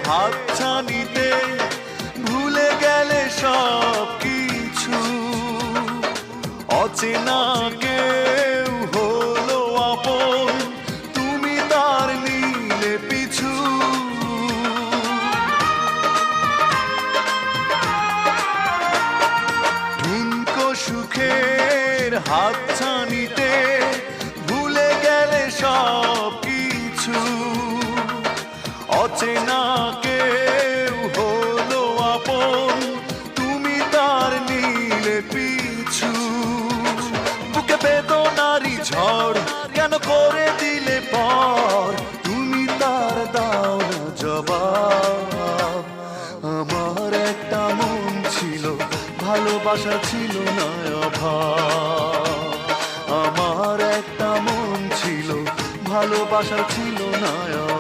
হাতছানিতে ভুলে গেলে সব কিছু। অচেনা কেউ হলো আপন, তুমি তার নিলে পিছু। ঠুনকো সুখের হাতছানিতে ভুলে গেলে সব কিছু। অচেনা কেউ হলো আপন, তুমি তার নিলে পিছু। বুকে বেদনারি ঝড় কেন করে দিলে পর, তুমি তার দাও না জবাব। আমার একটা মন ছিল, ভালোবাসা ছিল না অভাব। আমার একটা মন ছিল, ভালোবাসা ছিল না অভাব।